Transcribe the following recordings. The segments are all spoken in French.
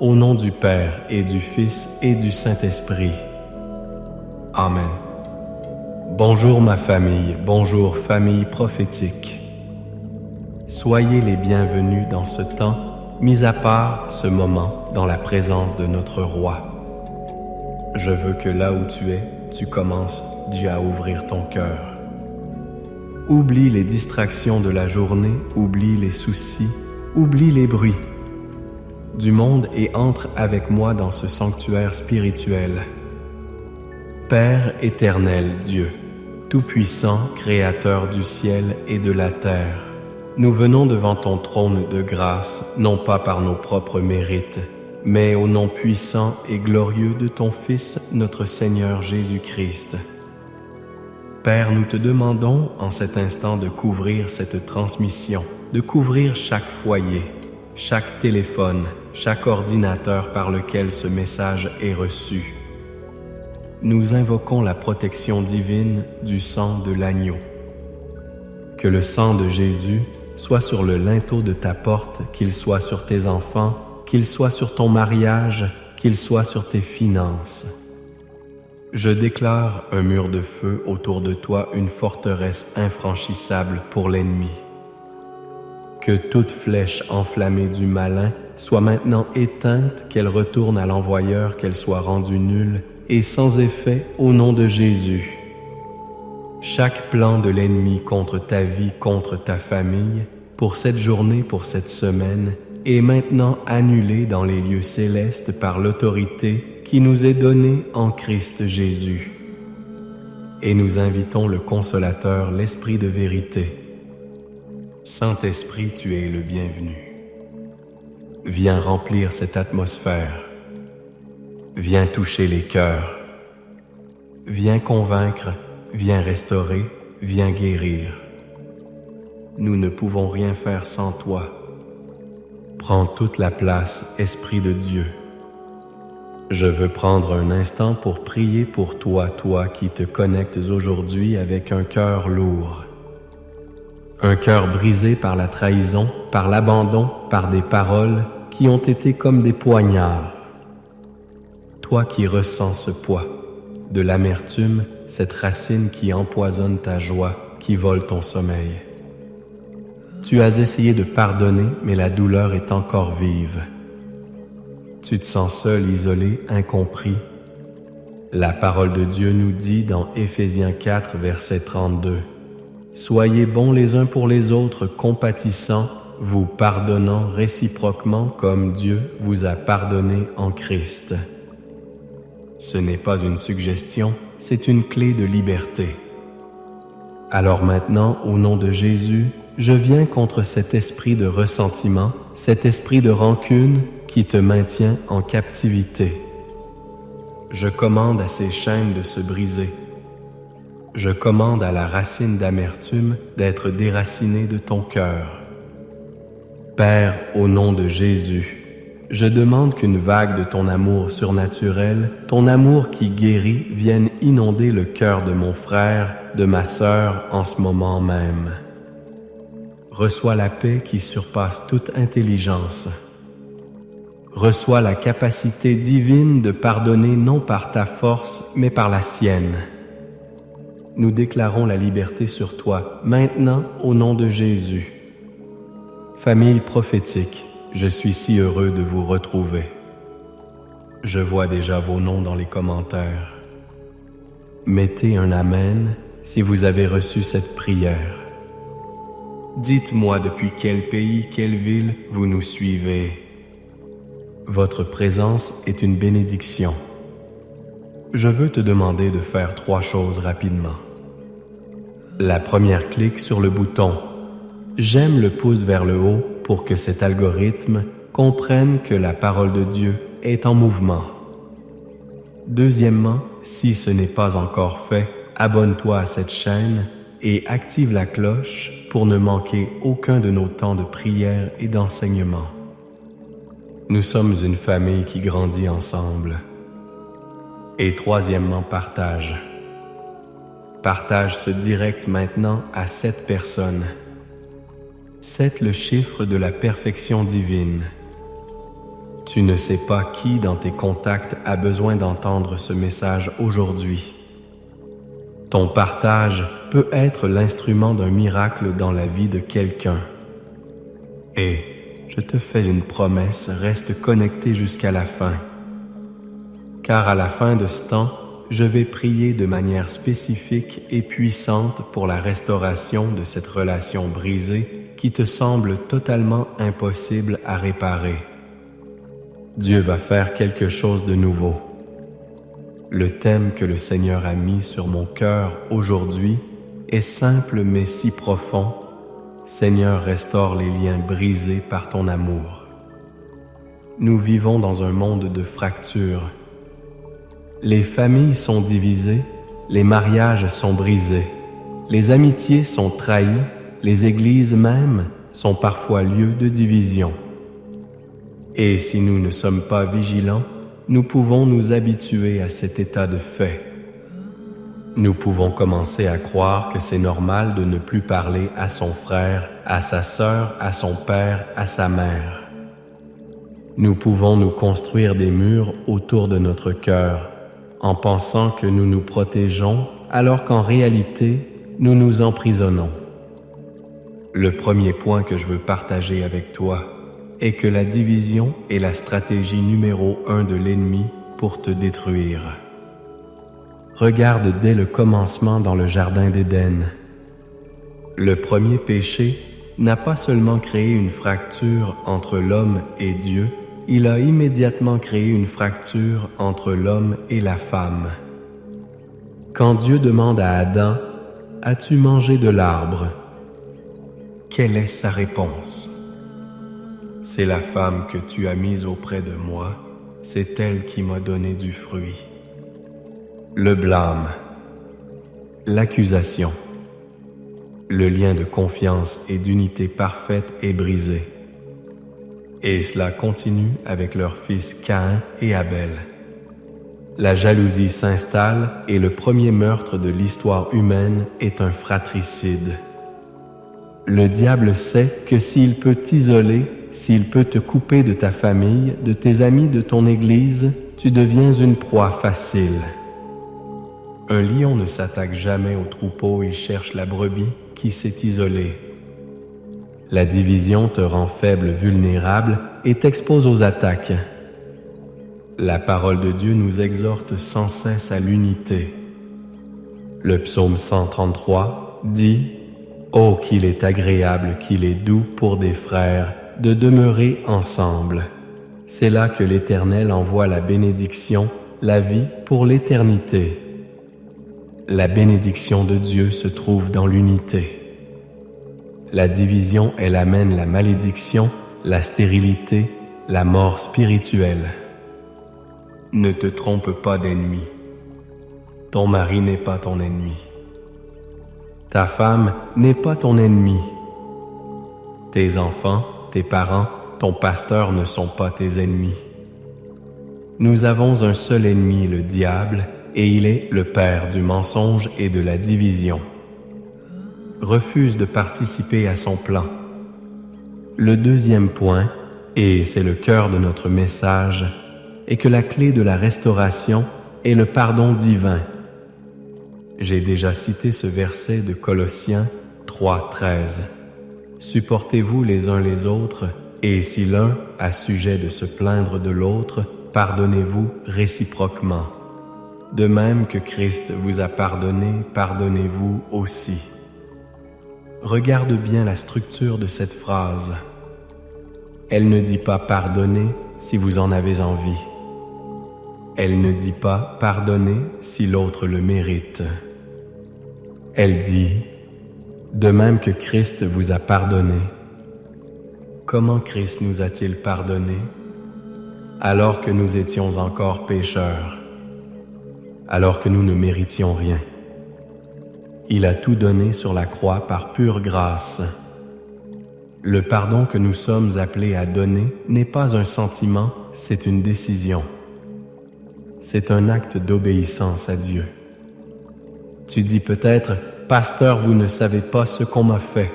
Au nom du Père et du Fils et du Saint-Esprit. Amen. Bonjour ma famille, bonjour famille prophétique. Soyez les bienvenus dans ce temps, mis à part ce moment dans la présence de notre Roi. Je veux que là où tu es, tu commences déjà à ouvrir ton cœur. Oublie les distractions de la journée, oublie les soucis, oublie les bruits du monde et entre avec moi dans ce sanctuaire spirituel. Père éternel Dieu, Tout-Puissant, Créateur du ciel et de la terre, nous venons devant ton trône de grâce, non pas par nos propres mérites, mais au nom puissant et glorieux de ton Fils, notre Seigneur Jésus-Christ. Père, nous te demandons en cet instant de couvrir cette transmission, de couvrir chaque foyer, chaque téléphone, chaque ordinateur par lequel ce message est reçu. Nous invoquons la protection divine du sang de l'agneau. Que le sang de Jésus soit sur le linteau de ta porte, qu'il soit sur tes enfants, qu'il soit sur ton mariage, qu'il soit sur tes finances. Je déclare un mur de feu autour de toi, une forteresse infranchissable pour l'ennemi. Que toute flèche enflammée du malin soit maintenant éteinte, qu'elle retourne à l'envoyeur, qu'elle soit rendue nulle et sans effet au nom de Jésus. Chaque plan de l'ennemi contre ta vie, contre ta famille, pour cette journée, pour cette semaine, est maintenant annulé dans les lieux célestes par l'autorité qui nous est donnée en Christ Jésus. Et nous invitons le Consolateur, l'Esprit de vérité. Saint-Esprit, tu es le bienvenu. Viens remplir cette atmosphère. Viens toucher les cœurs. Viens convaincre, viens restaurer, viens guérir. Nous ne pouvons rien faire sans toi. Prends toute la place, Esprit de Dieu. Je veux prendre un instant pour prier pour toi, toi qui te connectes aujourd'hui avec un cœur lourd. Un cœur brisé par la trahison, par l'abandon, par des paroles qui ont été comme des poignards. Toi qui ressens ce poids, de l'amertume, cette racine qui empoisonne ta joie, qui vole ton sommeil. Tu as essayé de pardonner, mais la douleur est encore vive. Tu te sens seul, isolé, incompris. La parole de Dieu nous dit dans Éphésiens 4, verset 32, « Soyez bons les uns pour les autres, compatissants, vous pardonnant réciproquement comme Dieu vous a pardonné en Christ. » Ce n'est pas une suggestion, c'est une clé de liberté. Alors maintenant, au nom de Jésus, je viens contre cet esprit de ressentiment, cet esprit de rancune qui te maintient en captivité. Je commande à ces chaînes de se briser. Je commande à la racine d'amertume d'être déracinée de ton cœur. Père, au nom de Jésus, je demande qu'une vague de ton amour surnaturel, ton amour qui guérit, vienne inonder le cœur de mon frère, de ma sœur en ce moment même. Reçois la paix qui surpasse toute intelligence. Reçois la capacité divine de pardonner non par ta force, mais par la sienne. Nous déclarons la liberté sur toi, maintenant au nom de Jésus. Famille prophétique, je suis si heureux de vous retrouver. Je vois déjà vos noms dans les commentaires. Mettez un Amen si vous avez reçu cette prière. Dites-moi depuis quel pays, quelle ville vous nous suivez. Votre présence est une bénédiction. Je veux te demander de faire 3 choses rapidement. La première, clique sur le bouton « J'aime le pouce vers le haut » pour que cet algorithme comprenne que la parole de Dieu est en mouvement. Deuxièmement, si ce n'est pas encore fait, abonne-toi à cette chaîne et active la cloche pour ne manquer aucun de nos temps de prière et d'enseignement. Nous sommes une famille qui grandit ensemble. Et troisièmement, partage. Partage ce direct maintenant à 7 personnes. 7 le chiffre de la perfection divine. Tu ne sais pas qui dans tes contacts a besoin d'entendre ce message aujourd'hui. Ton partage peut être l'instrument d'un miracle dans la vie de quelqu'un. Et je te fais une promesse, reste connecté jusqu'à la fin. Car à la fin de ce temps, je vais prier de manière spécifique et puissante pour la restauration de cette relation brisée qui te semble totalement impossible à réparer. Dieu va faire quelque chose de nouveau. Le thème que le Seigneur a mis sur mon cœur aujourd'hui est simple mais si profond. Seigneur, restaure les liens brisés par ton amour. Nous vivons dans un monde de fractures. Les familles sont divisées, les mariages sont brisés, les amitiés sont trahies, les églises même sont parfois lieux de division. Et si nous ne sommes pas vigilants, nous pouvons nous habituer à cet état de fait. Nous pouvons commencer à croire que c'est normal de ne plus parler à son frère, à sa sœur, à son père, à sa mère. Nous pouvons nous construire des murs autour de notre cœur, en pensant que nous nous protégeons, alors qu'en réalité, nous nous emprisonnons. Le premier point que je veux partager avec toi est que la division est la stratégie numéro 1 de l'ennemi pour te détruire. Regarde dès le commencement dans le Jardin d'Éden. Le premier péché n'a pas seulement créé une fracture entre l'homme et Dieu, il a immédiatement créé une fracture entre l'homme et la femme. Quand Dieu demande à Adam « As-tu mangé de l'arbre ?» Quelle est sa réponse? « C'est la femme que tu as mise auprès de moi, c'est elle qui m'a donné du fruit. » Le blâme, l'accusation, le lien de confiance et d'unité parfaite est brisé. Et cela continue avec leurs fils Caïn et Abel. La jalousie s'installe et le premier meurtre de l'histoire humaine est un fratricide. Le diable sait que s'il peut t'isoler, s'il peut te couper de ta famille, de tes amis, de ton église, tu deviens une proie facile. Un lion ne s'attaque jamais au troupeau, il cherche la brebis qui s'est isolée. La division te rend faible, vulnérable et t'expose aux attaques. La parole de Dieu nous exhorte sans cesse à l'unité. Le psaume 133 dit « Oh, qu'il est agréable, qu'il est doux pour des frères de demeurer ensemble. C'est là que l'Éternel envoie la bénédiction, la vie pour l'éternité. » La bénédiction de Dieu se trouve dans l'unité. La division, elle amène la malédiction, la stérilité, la mort spirituelle. Ne te trompe pas d'ennemi. Ton mari n'est pas ton ennemi. Ta femme n'est pas ton ennemi. Tes enfants, tes parents, ton pasteur ne sont pas tes ennemis. Nous avons un seul ennemi, le diable, et il est le père du mensonge et de la division. Refuse de participer à son plan. Le deuxième point, et c'est le cœur de notre message, est que la clé de la restauration est le pardon divin. J'ai déjà cité ce verset de Colossiens 3:13. Supportez-vous les uns les autres, et si l'un a sujet de se plaindre de l'autre, pardonnez-vous réciproquement. De même que Christ vous a pardonné, pardonnez-vous aussi. Regarde bien la structure de cette phrase. Elle ne dit pas pardonnez si vous en avez envie. Elle ne dit pas pardonnez si l'autre le mérite. Elle dit de même que Christ vous a pardonné. Comment Christ nous a-t-il pardonné? Alors que nous étions encore pécheurs, alors que nous ne méritions rien. Il a tout donné sur la croix par pure grâce. Le pardon que nous sommes appelés à donner n'est pas un sentiment, c'est une décision. C'est un acte d'obéissance à Dieu. Tu dis peut-être, « Pasteur, vous ne savez pas ce qu'on m'a fait.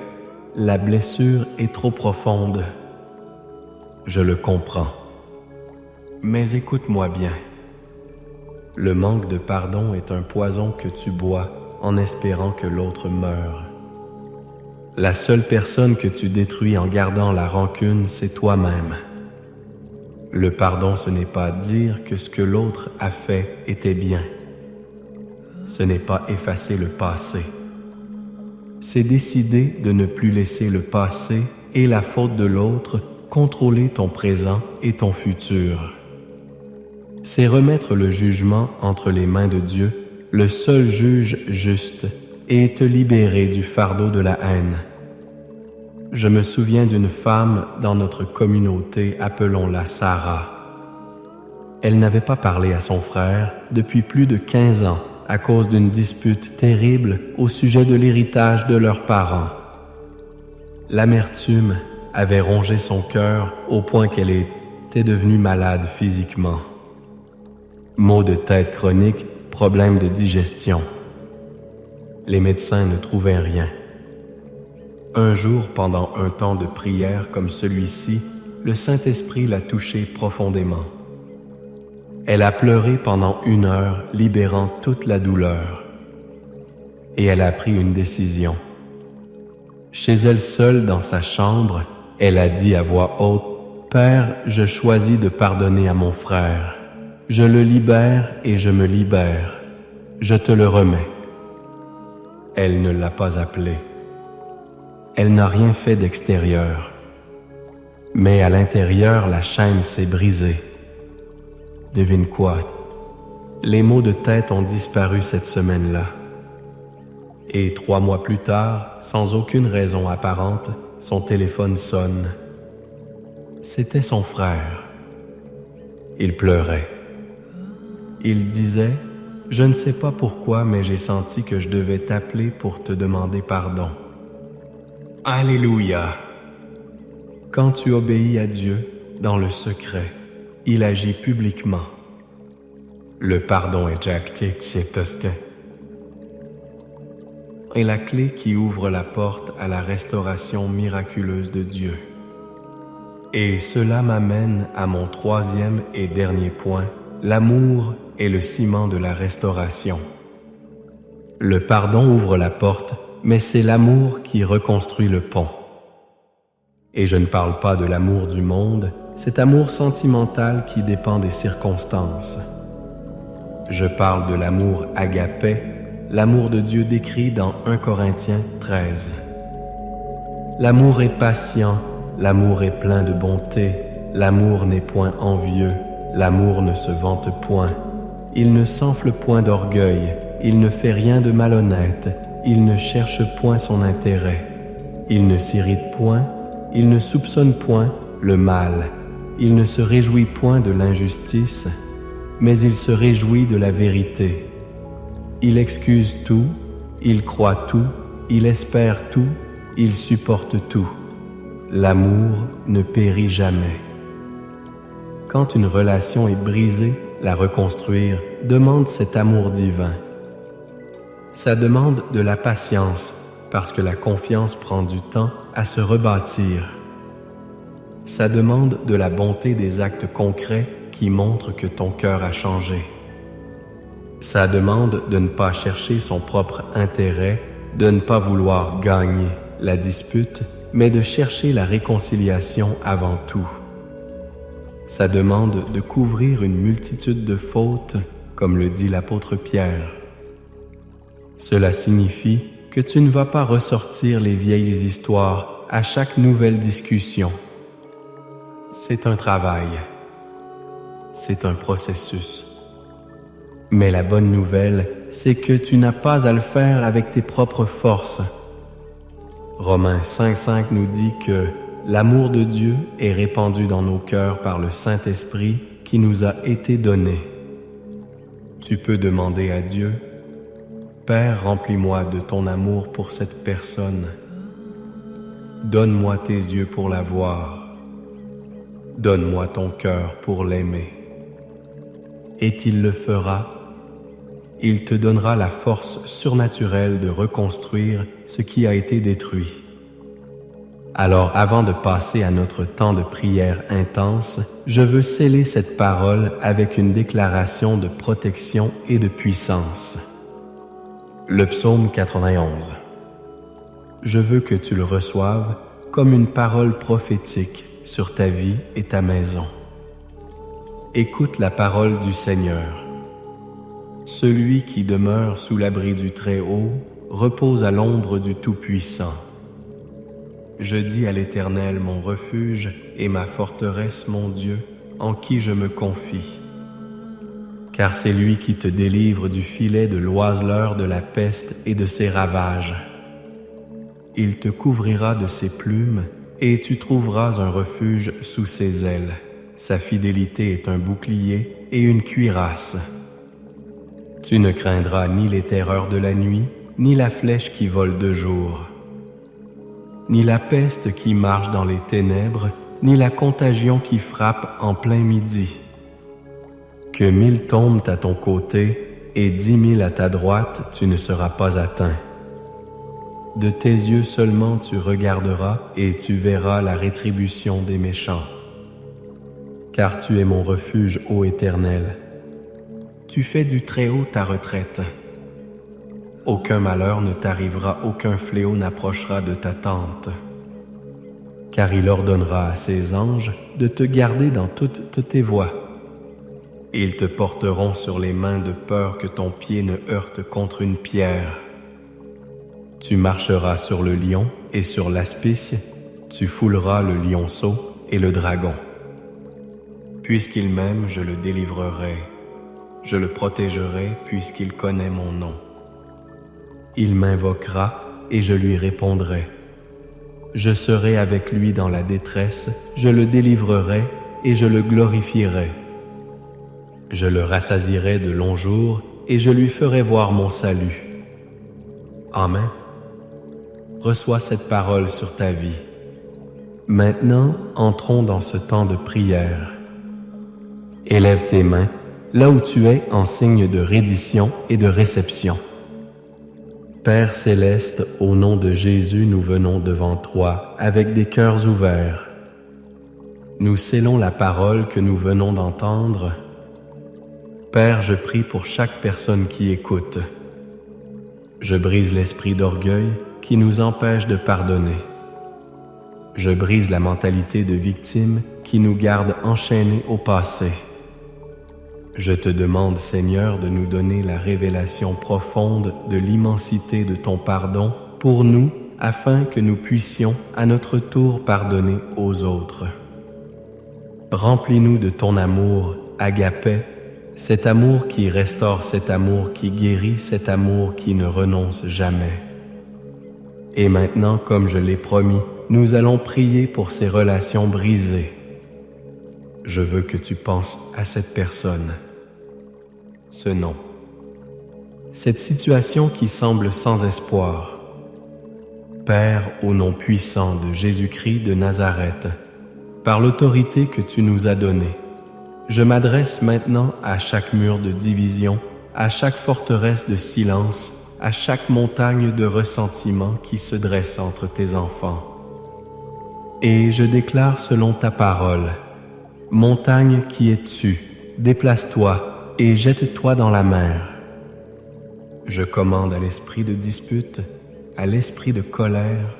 La blessure est trop profonde. » Je le comprends. Mais écoute-moi bien. Le manque de pardon est un poison que tu bois en espérant que l'autre meure. La seule personne que tu détruis en gardant la rancune, c'est toi-même. Le pardon, ce n'est pas dire que ce que l'autre a fait était bien. Ce n'est pas effacer le passé. C'est décider de ne plus laisser le passé et la faute de l'autre contrôler ton présent et ton futur. C'est remettre le jugement entre les mains de Dieu, le seul juge juste, et te libérer du fardeau de la haine. Je me souviens d'une femme dans notre communauté, appelons-la Sarah. Elle n'avait pas parlé à son frère depuis plus de 15 ans à cause d'une dispute terrible au sujet de l'héritage de leurs parents. L'amertume avait rongé son cœur au point qu'elle était devenue malade physiquement. Maux de tête chroniques, problèmes de digestion. Les médecins ne trouvaient rien. Un jour, pendant un temps de prière comme celui-ci, le Saint-Esprit l'a touchée profondément. Elle a pleuré pendant 1 heure, libérant toute la douleur. Et elle a pris une décision. Chez elle seule, dans sa chambre, elle a dit à voix haute, « Père, je choisis de pardonner à mon frère. Je le libère et je me libère. Je te le remets. » Elle ne l'a pas appelé. Elle n'a rien fait d'extérieur. Mais à l'intérieur, la chaîne s'est brisée. Devine quoi? Les maux de tête ont disparu cette semaine-là. Et 3 mois plus tard, sans aucune raison apparente, son téléphone sonne. C'était son frère. Il pleurait. Il disait, « Je ne sais pas pourquoi, mais j'ai senti que je devais t'appeler pour te demander pardon. » Alléluia! Quand tu obéis à Dieu, dans le secret, il agit publiquement. Le pardon est la clé qui ouvre la porte à la restauration miraculeuse de Dieu. Et cela m'amène à mon 3e et dernier point, l'amour est le ciment de la restauration. Le pardon ouvre la porte, mais c'est l'amour qui reconstruit le pont. Et je ne parle pas de l'amour du monde, cet amour sentimental qui dépend des circonstances. Je parle de l'amour agapé, l'amour de Dieu décrit dans 1 Corinthiens 13. L'amour est patient, l'amour est plein de bonté, l'amour n'est point envieux, l'amour ne se vante point, il ne s'enfle point d'orgueil, il ne fait rien de malhonnête, il ne cherche point son intérêt, il ne s'irrite point, il ne soupçonne point le mal, il ne se réjouit point de l'injustice, mais il se réjouit de la vérité. Il excuse tout, il croit tout, il espère tout, il supporte tout. L'amour ne périt jamais. Quand une relation est brisée, la reconstruire demande cet amour divin. Ça demande de la patience, parce que la confiance prend du temps à se rebâtir. Ça demande de la bonté des actes concrets qui montrent que ton cœur a changé. Ça demande de ne pas chercher son propre intérêt, de ne pas vouloir gagner la dispute, mais de chercher la réconciliation avant tout. Ça demande de couvrir une multitude de fautes, comme le dit l'apôtre Pierre. Cela signifie que tu ne vas pas ressortir les vieilles histoires à chaque nouvelle discussion. C'est un travail. C'est un processus. Mais la bonne nouvelle, c'est que tu n'as pas à le faire avec tes propres forces. Romains 5,5 nous dit que l'amour de Dieu est répandu dans nos cœurs par le Saint-Esprit qui nous a été donné. Tu peux demander à Dieu, « Père, remplis-moi de ton amour pour cette personne. Donne-moi tes yeux pour la voir. Donne-moi ton cœur pour l'aimer. » Et il le fera. Il te donnera la force surnaturelle de reconstruire ce qui a été détruit. Alors avant de passer à notre temps de prière intense, je veux sceller cette parole avec une déclaration de protection et de puissance. Le psaume 91. Je veux que tu le reçoives comme une parole prophétique sur ta vie et ta maison. Écoute la parole du Seigneur. Celui qui demeure sous l'abri du Très-Haut repose à l'ombre du Tout-Puissant. Je dis à l'Éternel mon refuge et ma forteresse mon Dieu, en qui je me confie. Car c'est lui qui te délivre du filet de l'oiseleur de la peste et de ses ravages. Il te couvrira de ses plumes et tu trouveras un refuge sous ses ailes. Sa fidélité est un bouclier et une cuirasse. Tu ne craindras ni les terreurs de la nuit, ni la flèche qui vole de jour, ni la peste qui marche dans les ténèbres, ni la contagion qui frappe en plein midi. Que 1000 tombent à ton côté et 10 000 à ta droite, tu ne seras pas atteint. De tes yeux seulement tu regarderas et tu verras la rétribution des méchants. Car tu es mon refuge, ô Éternel. Tu fais du Très-Haut ta retraite. Aucun malheur ne t'arrivera, aucun fléau n'approchera de ta tente. Car il ordonnera à ses anges de te garder dans toutes tes voies. Ils te porteront sur les mains de peur que ton pied ne heurte contre une pierre. Tu marcheras sur le lion et sur l'aspice, tu fouleras le lionceau et le dragon. Puisqu'il m'aime, je le délivrerai. Je le protégerai puisqu'il connaît mon nom. Il m'invoquera et je lui répondrai. Je serai avec lui dans la détresse, je le délivrerai et je le glorifierai. Je le rassasierai de longs jours et je lui ferai voir mon salut. Amen. Reçois cette parole sur ta vie. Maintenant, entrons dans ce temps de prière. Élève tes mains là où tu es en signe de reddition et de réception. Père céleste, au nom de Jésus, nous venons devant toi avec des cœurs ouverts. Nous scellons la parole que nous venons d'entendre. Père, je prie pour chaque personne qui écoute. Je brise l'esprit d'orgueil qui nous empêche de pardonner. Je brise la mentalité de victime qui nous garde enchaînés au passé. Je te demande, Seigneur, de nous donner la révélation profonde de l'immensité de ton pardon pour nous, afin que nous puissions à notre tour pardonner aux autres. Remplis-nous de ton amour, agapé, cet amour qui restaure, cet amour qui guérit, cet amour qui ne renonce jamais. Et maintenant, comme je l'ai promis, nous allons prier pour ces relations brisées. Je veux que tu penses à cette personne, ce nom, cette situation qui semble sans espoir. Père, au nom puissant de Jésus-Christ de Nazareth, par l'autorité que tu nous as donnée, je m'adresse maintenant à chaque mur de division, à chaque forteresse de silence, à chaque montagne de ressentiment qui se dresse entre tes enfants. Et je déclare selon ta parole, montagne qui es-tu, déplace-toi et jette-toi dans la mer. Je commande à l'esprit de dispute, à l'esprit de colère,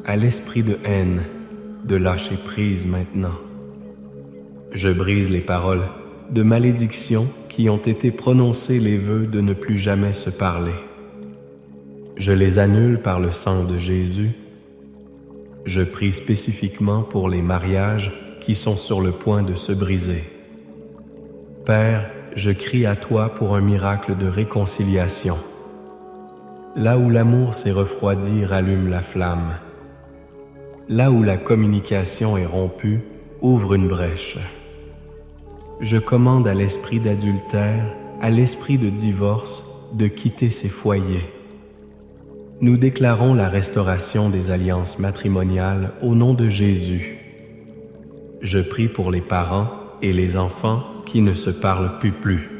à l'esprit de haine, de lâcher prise maintenant. Je brise les paroles de malédiction qui ont été prononcées, les vœux de ne plus jamais se parler. Je les annule par le sang de Jésus. Je prie spécifiquement pour les mariages qui sont sur le point de se briser. Père, je crie à toi pour un miracle de réconciliation. Là où l'amour s'est refroidi, rallume la flamme. Là où la communication est rompue, ouvre une brèche. Je commande à l'esprit d'adultère, à l'esprit de divorce, de quitter ses foyers. Nous déclarons la restauration des alliances matrimoniales au nom de Jésus. Je prie pour les parents et les enfants qui ne se parlent plus.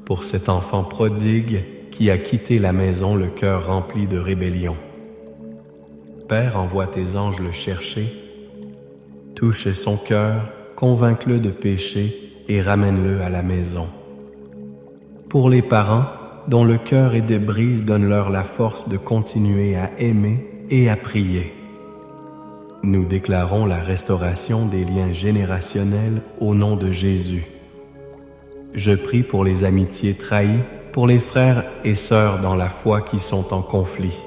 Pour cet enfant prodigue qui a quitté la maison le cœur rempli de rébellion. Père, envoie tes anges le chercher, touche son cœur, convainc-le de péché et ramène-le à la maison. Pour les parents, dont le cœur est de brise, donne-leur la force de continuer à aimer et à prier. Nous déclarons la restauration des liens générationnels au nom de Jésus. Je prie pour les amitiés trahies, pour les frères et sœurs dans la foi qui sont en conflit.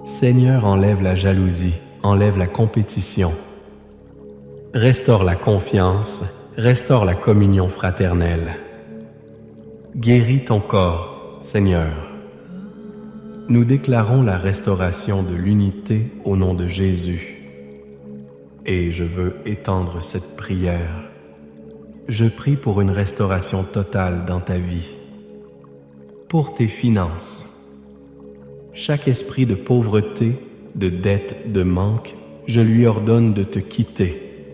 Seigneur, enlève la jalousie, enlève la compétition. Restaure la confiance, restaure la communion fraternelle. Guéris ton corps, Seigneur. Nous déclarons la restauration de l'unité au nom de Jésus. Et je veux étendre cette prière. Je prie pour une restauration totale dans ta vie. Pour tes finances. Chaque esprit de pauvreté, de dette, de manque, je lui ordonne de te quitter.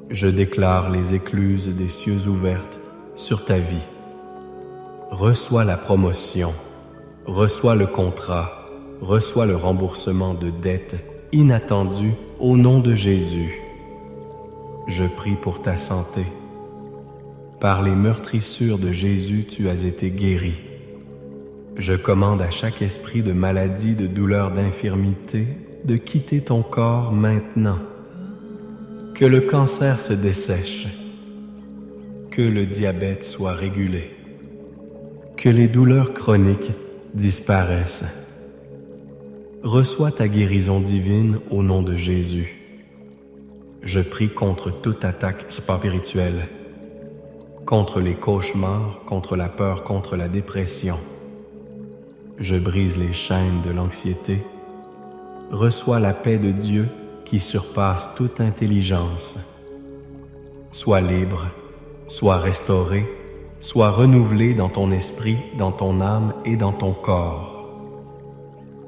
Je déclare les écluses des cieux ouvertes sur ta vie. Reçois la promotion, reçois le contrat, reçois le remboursement de dettes inattendues au nom de Jésus. Je prie pour ta santé. Par les meurtrissures de Jésus, tu as été guéri. Je commande à chaque esprit de maladie, de douleur, d'infirmité, de quitter ton corps maintenant. Que le cancer se dessèche, que le diabète soit régulé, que les douleurs chroniques disparaissent. Reçois ta guérison divine au nom de Jésus. Je prie contre toute attaque spirituelle, contre les cauchemars, contre la peur, contre la dépression. Je brise les chaînes de l'anxiété. Reçois la paix de Dieu qui surpasse toute intelligence. Sois libre, sois restauré, sois renouvelé dans ton esprit, dans ton âme et dans ton corps.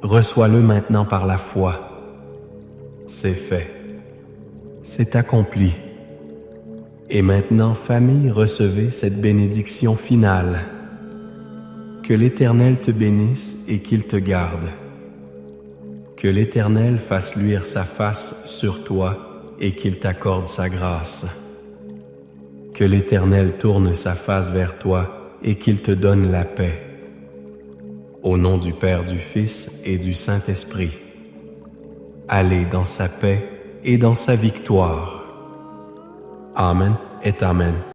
Reçois-le maintenant par la foi. C'est fait. C'est accompli. Et maintenant, famille, recevez cette bénédiction finale. Que l'Éternel te bénisse et qu'il te garde. Que l'Éternel fasse luire sa face sur toi et qu'il t'accorde sa grâce. Que l'Éternel tourne sa face vers toi et qu'il te donne la paix. Au nom du Père, du Fils et du Saint-Esprit. Allez dans sa paix et dans sa victoire. Amen et Amen.